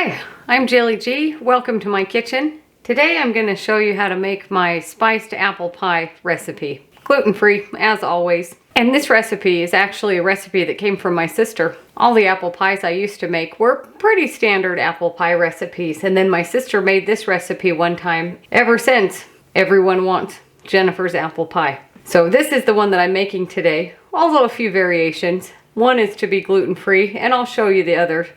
Hi, I'm Jilly G. Welcome to my kitchen. Today I'm going to show you how to make my spiced apple pie recipe. Gluten-free, as always. And this recipe is actually a recipe that came from my sister. All the apple pies I used to make were pretty standard apple pie recipes. And then my sister made this recipe one time. Ever since, everyone wants Jennifer's apple pie. So this is the one that I'm making today, although a few variations. One is to be gluten-free, and I'll show you the other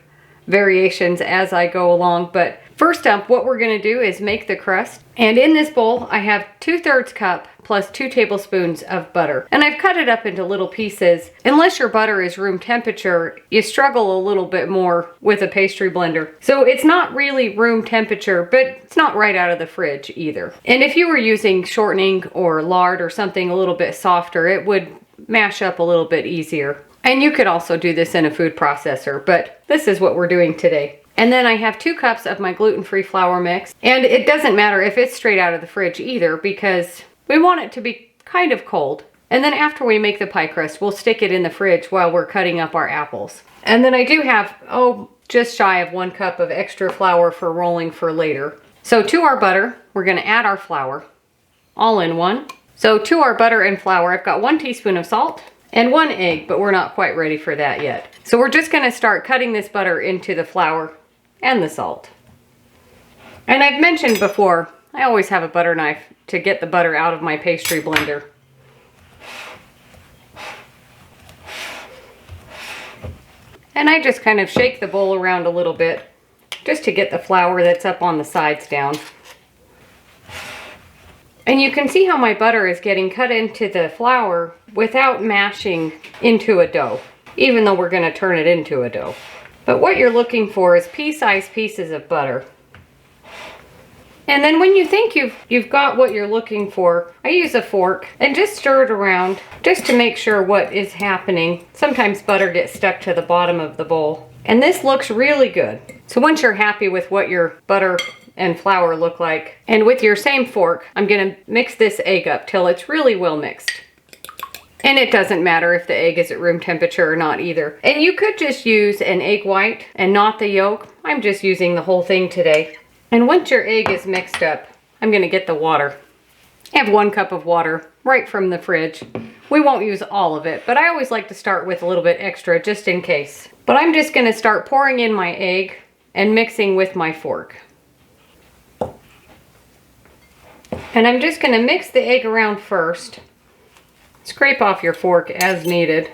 variations as I go along. But first up, what we're going to do is make the crust. And in this bowl, I have 2/3 cup plus 2 tablespoons of butter. And I've cut it up into little pieces. Unless your butter is room temperature, you struggle a little bit more with a pastry blender. So it's not really room temperature, but it's not right out of the fridge either. And if you were using shortening or lard or something a little bit softer, it would mash up a little bit easier. And you could also do this in a food processor, but this is what we're doing today. And then I have 2 cups of my gluten-free flour mix. And it doesn't matter if it's straight out of the fridge either, because we want it to be kind of cold. And then after we make the pie crust, we'll stick it in the fridge while we're cutting up our apples. And then I do have, just shy of 1 cup of extra flour for rolling for later. So to our butter, we're gonna add our flour, all in one. So to our butter and flour, I've got 1 teaspoon of salt, and 1 egg, but we're not quite ready for that yet. So we're just gonna start cutting this butter into the flour and the salt. And I've mentioned before, I always have a butter knife to get the butter out of my pastry blender. And I just kind of shake the bowl around a little bit, just to get the flour that's up on the sides down. And you can see how my butter is getting cut into the flour without mashing into a dough, even though we're going to turn it into a dough. But what you're looking for is pea-sized pieces of butter. And then when you think you've got what you're looking for, I use a fork and just stir it around just to make sure what is happening. Sometimes butter gets stuck to the bottom of the bowl. And this looks really good. So once you're happy with what your butter and flour look like, and with your same fork, I'm gonna mix this egg up till it's really well mixed. And it doesn't matter if the egg is at room temperature or not either. And you could just use an egg white and not the yolk. I'm just using the whole thing today. And once your egg is mixed up, I'm gonna get the water. I have 1 cup of water right from the fridge. We won't use all of it, but I always like to start with a little bit extra just in case. But I'm just gonna start pouring in my egg and mixing with my fork. And I'm just going to mix the egg around first. Scrape off your fork as needed.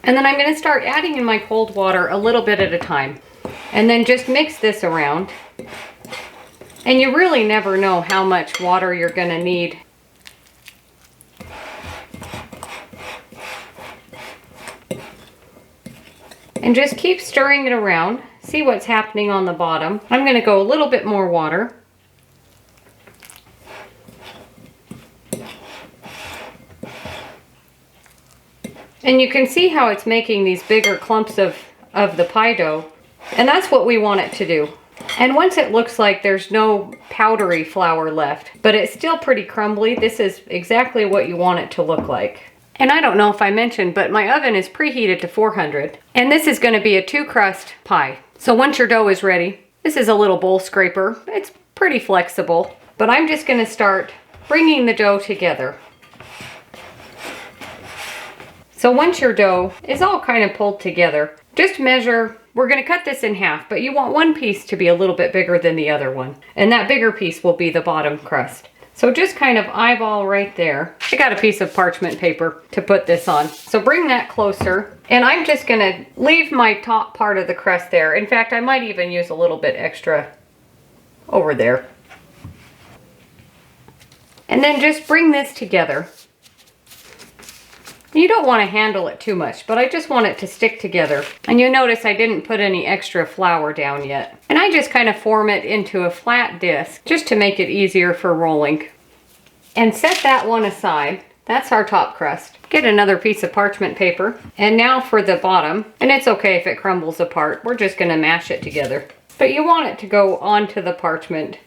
And then I'm going to start adding in my cold water a little bit at a time. And then just mix this around. And you really never know how much water you're going to need. And just keep stirring it around. See what's happening on the bottom. I'm going to go a little bit more water. And you can see how it's making these bigger clumps of the pie dough. And that's what we want it to do. And once it looks like there's no powdery flour left, but it's still pretty crumbly, this is exactly what you want it to look like. And I don't know if I mentioned, but my oven is preheated to 400. And this is going to be a 2-crust pie. So once your dough is ready, this is a little bowl scraper. It's pretty flexible. But I'm just going to start bringing the dough together. So once your dough is all kind of pulled together, just measure. We're going to cut this in half, but you want one piece to be a little bit bigger than the other one. And that bigger piece will be the bottom crust. So just kind of eyeball right there. I got a piece of parchment paper to put this on. So bring that closer. And I'm just going to leave my top part of the crust there. In fact, I might even use a little bit extra over there. And then just bring this together. You don't want to handle it too much, but I just want it to stick together. And you notice I didn't put any extra flour down yet. And I just kind of form it into a flat disc just to make it easier for rolling. And set that one aside. That's our top crust. Get another piece of parchment paper. And now for the bottom. And it's okay if it crumbles apart. We're just going to mash it together. But you want it to go onto the parchment.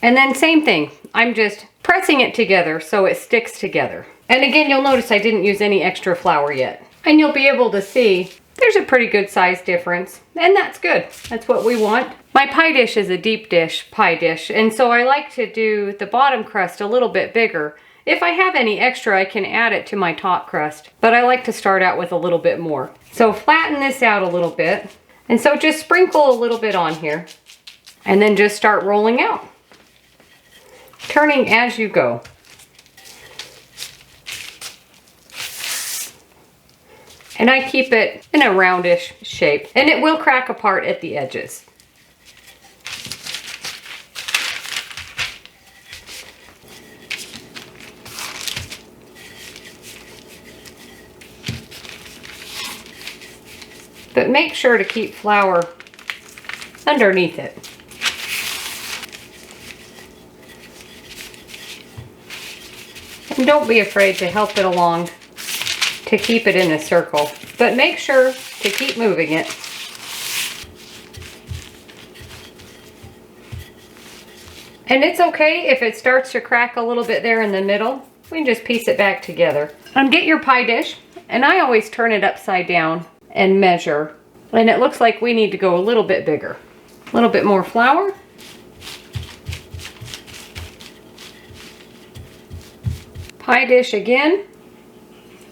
And then same thing. I'm just pressing it together so it sticks together. And again, you'll notice I didn't use any extra flour yet. And you'll be able to see there's a pretty good size difference, and that's good. That's what we want. My pie dish is a deep dish pie dish, and so I like to do the bottom crust a little bit bigger. If I have any extra, I can add it to my top crust, but I like to start out with a little bit more. So flatten this out a little bit, and so just sprinkle a little bit on here, and then just start rolling out, turning as you go. And I keep it in a roundish shape, and it will crack apart at the edges. But make sure to keep flour underneath it. And don't be afraid to help it along to keep it in a circle, but make sure to keep moving it. And it's okay if it starts to crack a little bit there in the middle. We can just piece it back together. Get your pie dish, and I always turn it upside down and measure. And it looks like we need to go a little bit bigger. A little bit more flour. Pie dish again.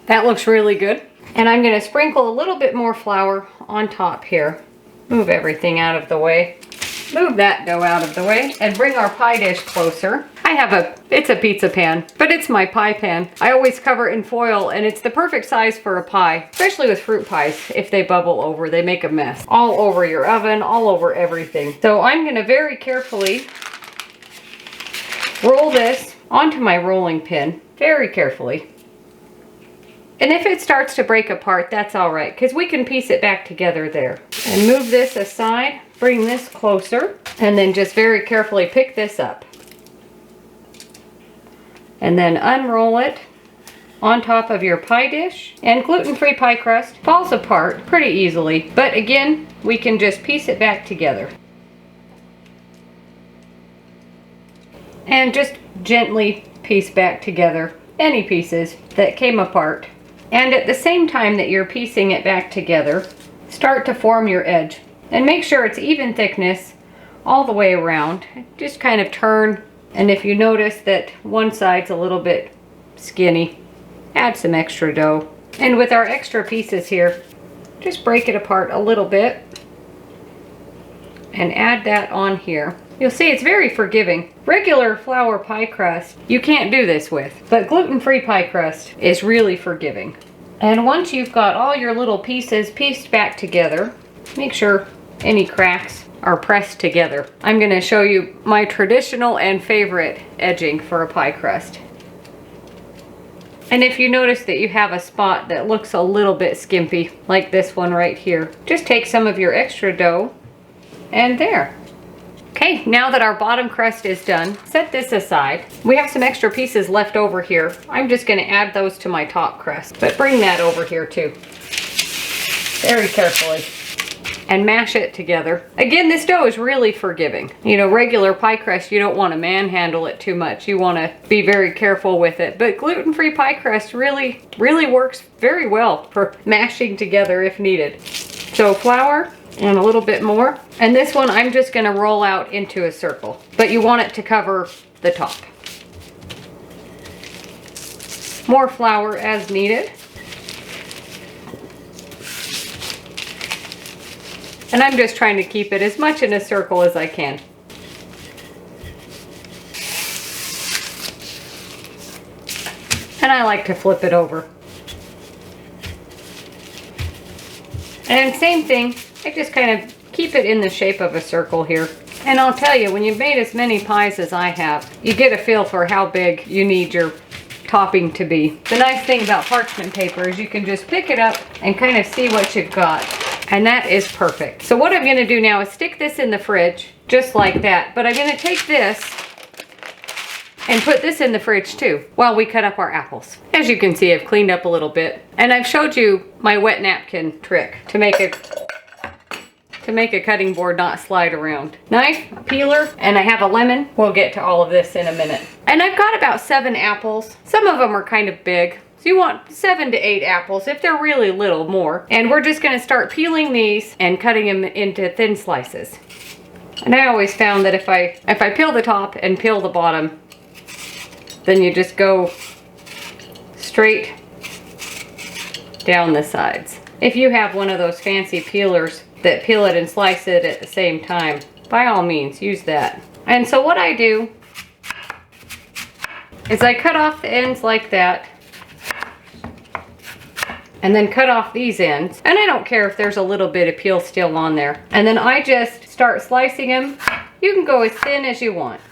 That looks really good. And I'm going to sprinkle a little bit more flour on top here. Move everything out of the way. Move that dough out of the way and bring our pie dish closer. It's a pizza pan, but it's my pie pan. I always cover it in foil, and it's the perfect size for a pie, especially with fruit pies. If they bubble over, they make a mess. All over your oven, all over everything. So I'm going to very carefully roll this onto my rolling pin, very carefully. And if it starts to break apart, that's all right, because we can piece it back together there. And move this aside, bring this closer, and then just very carefully pick this up. And then unroll it on top of your pie dish. And gluten-free pie crust falls apart pretty easily, but again, we can just piece it back together. And just gently piece back together any pieces that came apart. And at the same time that you're piecing it back together, start to form your edge. And make sure it's even thickness all the way around. Just kind of turn, and if you notice that one side's a little bit skinny, add some extra dough. And with our extra pieces here, just break it apart a little bit and add that on here. You'll see it's very forgiving. Regular flour pie crust, you can't do this with, but gluten-free pie crust is really forgiving. And once you've got all your little pieces pieced back together, make sure any cracks are pressed together. I'm going to show you my traditional and favorite edging for a pie crust. And if you notice that you have a spot that looks a little bit skimpy, like this one right here, just take some of your extra dough and there. Okay, now that our bottom crust is done, set this aside. We have some extra pieces left over here. I'm just going to add those to my top crust, but bring that over here too. Very carefully. And mash it together. Again, this dough is really forgiving. You know, regular pie crust, you don't want to manhandle it too much. You want to be very careful with it. But gluten-free pie crust really works very well for mashing together if needed. So flour and a little bit more. And this one I'm just going to roll out into a circle. But you want it to cover the top. More flour as needed. And I'm just trying to keep it as much in a circle as I can. And I like to flip it over. And same thing, I just kind of keep it in the shape of a circle here. And I'll tell you, when you've made as many pies as I have, you get a feel for how big you need your topping to be. The nice thing about parchment paper is you can just pick it up and kind of see what you've got. And that is perfect. So what I'm going to do now is stick this in the fridge, just like that. But I'm going to take this and put this in the fridge too, while we cut up our apples. As you can see, I've cleaned up a little bit. And I've showed you my wet napkin trick to make a cutting board not slide around. Knife, peeler, and I have a lemon. We'll get to all of this in a minute. And I've got about 7 apples. Some of them are kind of big, So you want 7 to 8 apples, if they're really little, more. And we're just gonna start peeling these and cutting them into thin slices. And I always found that if I peel the top and peel the bottom, then you just go straight down the sides. If you have one of those fancy peelers that peel it and slice it at the same time, by all means, use that. And so what I do is I cut off the ends like that, and then cut off these ends. And I don't care if there's a little bit of peel still on there. And then I just start slicing them. You can go as thin as you want.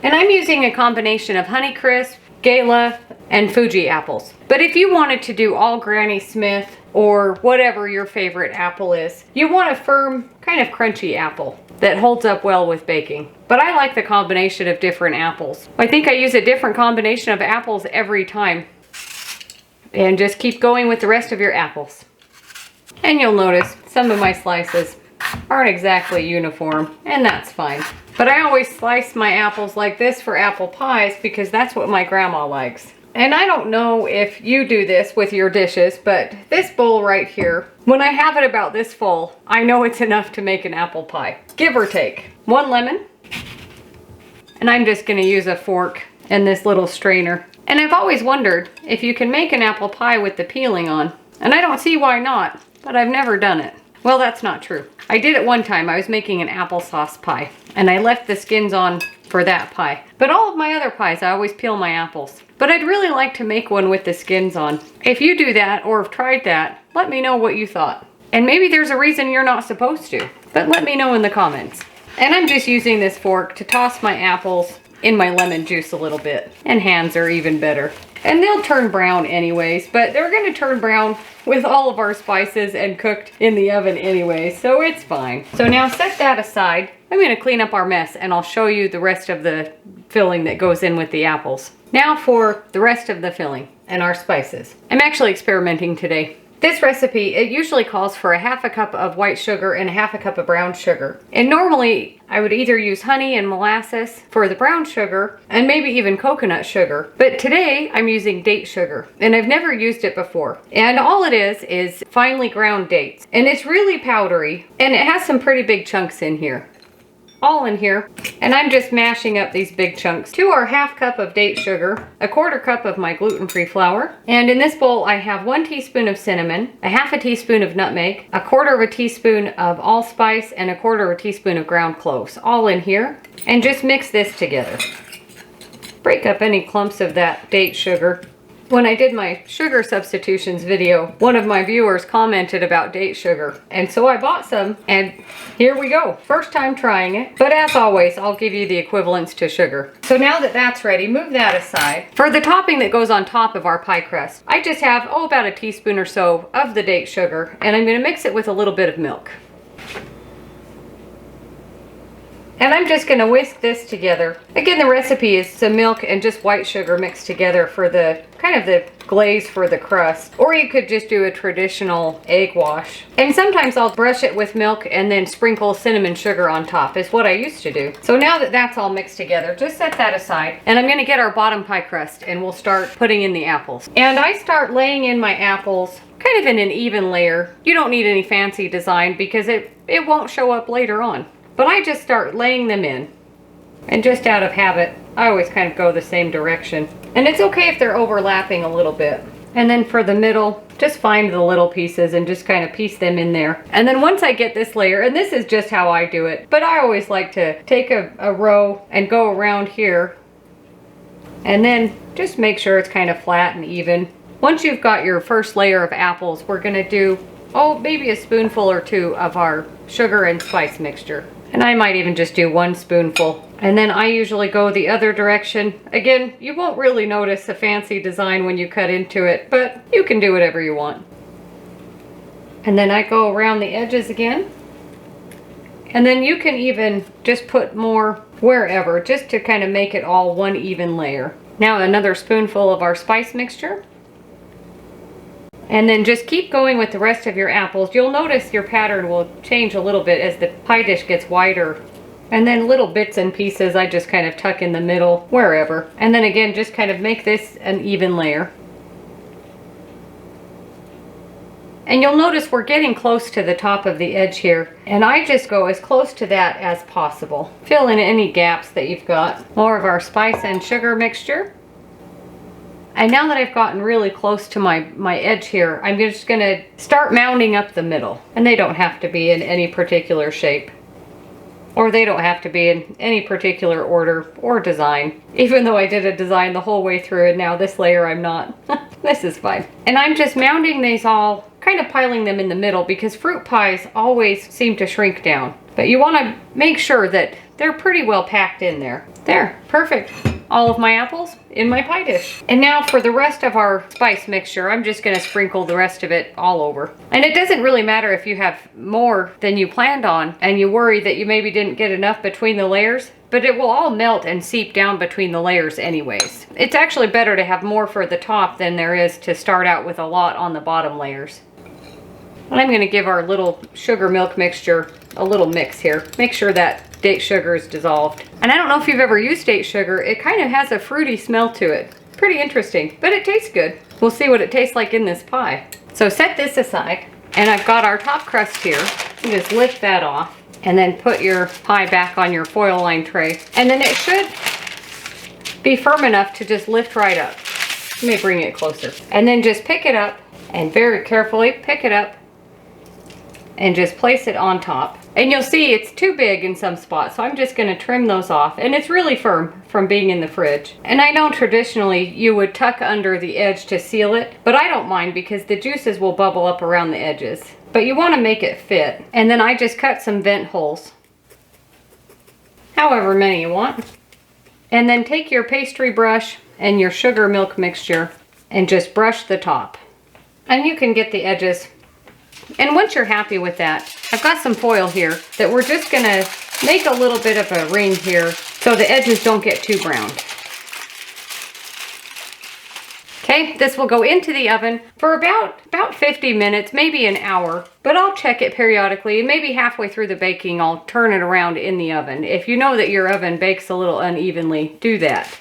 And I'm using a combination of Honeycrisp, Gala, and Fuji apples. But if you wanted to do all Granny Smith or whatever your favorite apple is, you want a firm, kind of crunchy apple that holds up well with baking. But I like the combination of different apples. I think I use a different combination of apples every time. And just keep going with the rest of your apples. And you'll notice some of my slices aren't exactly uniform, and that's fine. But I always slice my apples like this for apple pies because that's what my grandma likes. And I don't know if you do this with your dishes, but this bowl right here, when I have it about this full, I know it's enough to make an apple pie, give or take. 1 lemon, and I'm just gonna use a fork and this little strainer. And I've always wondered if you can make an apple pie with the peeling on, and I don't see why not, but I've never done it. Well, that's not true. I did it one time. I was making an applesauce pie, and I left the skins on for that pie. But all of my other pies, I always peel my apples. But I'd really like to make one with the skins on. If you do that or have tried that, let me know what you thought. And maybe there's a reason you're not supposed to, but let me know in the comments. And I'm just using this fork to toss my apples in my lemon juice a little bit. And hands are even better. And they'll turn brown anyways, but they're gonna turn brown with all of our spices and cooked in the oven anyway, so it's fine. So now set that aside. I'm gonna clean up our mess and I'll show you the rest of the filling that goes in with the apples. Now for the rest of the filling and our spices. I'm actually experimenting today. This recipe, it usually calls for 1/2 cup of white sugar and 1/2 cup of brown sugar. And normally I would either use honey and molasses for the brown sugar and maybe even coconut sugar. But today I'm using date sugar and I've never used it before. And all it is finely ground dates. And it's really powdery and it has some pretty big chunks in here. All in here, and I'm just mashing up these big chunks. To our 1/2 cup of date sugar, 1/4 cup of my gluten-free flour, and in this bowl I have 1 teaspoon of cinnamon, 1/2 teaspoon of nutmeg, 1/4 teaspoon of allspice, and 1/4 teaspoon of ground cloves, all in here, and just mix this together. Break up any clumps of that date sugar. When I did my sugar substitutions video, one of my viewers commented about date sugar. And so I bought some, and here we go. First time trying it. But as always, I'll give you the equivalents to sugar. So now that that's ready, move that aside. For the topping that goes on top of our pie crust, I just have, about a teaspoon or so of the date sugar, and I'm gonna mix it with a little bit of milk. And I'm just gonna whisk this together. Again, the recipe is some milk and just white sugar mixed together for the kind of the glaze for the crust. Or you could just do a traditional egg wash. And sometimes I'll brush it with milk and then sprinkle cinnamon sugar on top is what I used to do. So now that that's all mixed together, just set that aside. And I'm gonna get our bottom pie crust and we'll start putting in the apples. And I start laying in my apples kind of in an even layer. You don't need any fancy design because it won't show up later on. But I just start laying them in. And just out of habit, I always kind of go the same direction. And it's okay if they're overlapping a little bit. And then for the middle, just find the little pieces and just kind of piece them in there. And then once I get this layer, and this is just how I do it, but I always like to take a row and go around here. And then just make sure it's kind of flat and even. Once you've got your first layer of apples, we're gonna do, maybe a spoonful or 2 of our sugar and spice mixture. And I might even just do 1 spoonful. And then I usually go the other direction. Again, you won't really notice a fancy design when you cut into it, but you can do whatever you want. And then I go around the edges again. And then you can even just put more wherever, just to kind of make it all one even layer. Now another spoonful of our spice mixture. And then just keep going with the rest of your apples. You'll notice your pattern will change a little bit as the pie dish gets wider And then little bits and pieces I just kind of tuck in the middle, wherever. And then again, just kind of make this an even layer. And you'll notice we're getting close to the top of the edge here. And I just go as close to that as possible. Fill in any gaps that you've got. More of our spice and sugar mixture. And now that I've gotten really close to my edge here, I'm just gonna start mounding up the middle. And they don't have to be in any particular shape. Or they don't have to be in any particular order or design. Even though I did a design the whole way through and now this layer I'm not. This is fine. And I'm just mounding these all, kind of piling them in the middle because fruit pies always seem to shrink down. But you want to make sure that they're pretty well packed in there. There, perfect. All of my apples in my pie dish. And now for the rest of our spice mixture, I'm just gonna sprinkle the rest of it all over. And it doesn't really matter if you have more than you planned on and you worry that you maybe didn't get enough between the layers, but it will all melt and seep down between the layers anyways. It's actually better to have more for the top than there is to start out with a lot on the bottom layers. And I'm gonna give our little sugar milk mixture a little mix here. Make sure that date sugar is dissolved. And I don't know if you've ever used date sugar, it kind of has a fruity smell to it. Pretty interesting, but it tastes good. We'll see what it tastes like in this pie. So set this aside, and I've got our top crust here. You just lift that off, and then put your pie back on your foil lined tray. And then it should be firm enough to just lift right up. Let me bring it closer. And then just pick it up, and very carefully pick it up, and just place it on top. And you'll see it's too big in some spots, so I'm just gonna trim those off. And it's really firm from being in the fridge. And I know traditionally you would tuck under the edge to seal it, but I don't mind because the juices will bubble up around the edges. But you wanna make it fit. And then I just cut some vent holes, however many you want. And then take your pastry brush and your sugar milk mixture and just brush the top. And you can get the edges. And once you're happy with that, I've got some foil here that we're just gonna make a little bit of a ring here so the edges don't get too brown. Okay, this will go into the oven for about 50 minutes, maybe an hour, but I'll check it periodically. Maybe halfway through the baking, I'll turn it around in the oven. If you know that your oven bakes a little unevenly, do that.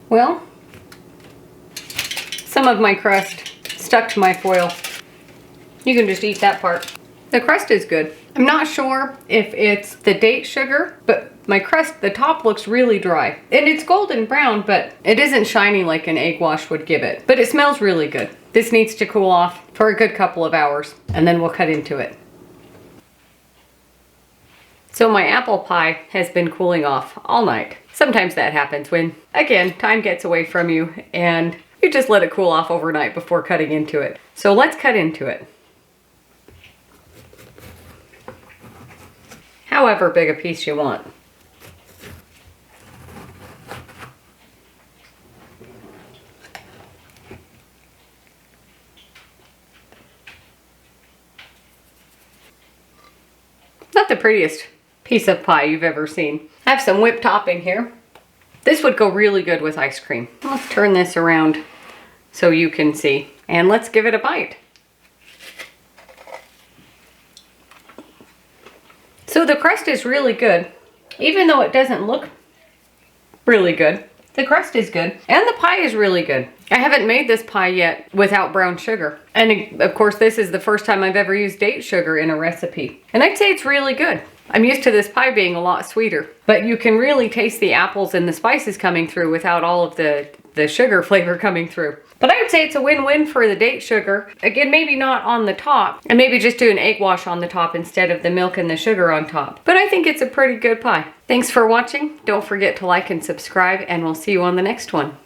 Well, some of my crust stuck to my foil. You can just eat that part. The crust is good. I'm not sure if it's the date sugar, but my crust, the top looks really dry. And it's golden brown, but it isn't shiny like an egg wash would give it. But it smells really good. This needs to cool off for a good couple of hours, and then we'll cut into it. So my apple pie has been cooling off all night. Sometimes that happens when, again, time gets away from you and you just let it cool off overnight before cutting into it. So let's cut into it. However big a piece you want. Not the prettiest piece of pie you've ever seen. I have some whipped topping here. This would go really good with ice cream. Let's turn this around so you can see. And let's give it a bite. So the crust is really good. Even though it doesn't look really good, the crust is good. And the pie is really good. I haven't made this pie yet without brown sugar. And of course, this is the first time I've ever used date sugar in a recipe. And I'd say it's really good. I'm used to this pie being a lot sweeter, but you can really taste the apples and the spices coming through without all of the sugar flavor coming through. But I would say it's a win-win for the date sugar. Again, maybe not on the top, and maybe just do an egg wash on the top instead of the milk and the sugar on top. But I think it's a pretty good pie. Thanks for watching. Don't forget to like and subscribe, and we'll see you on the next one.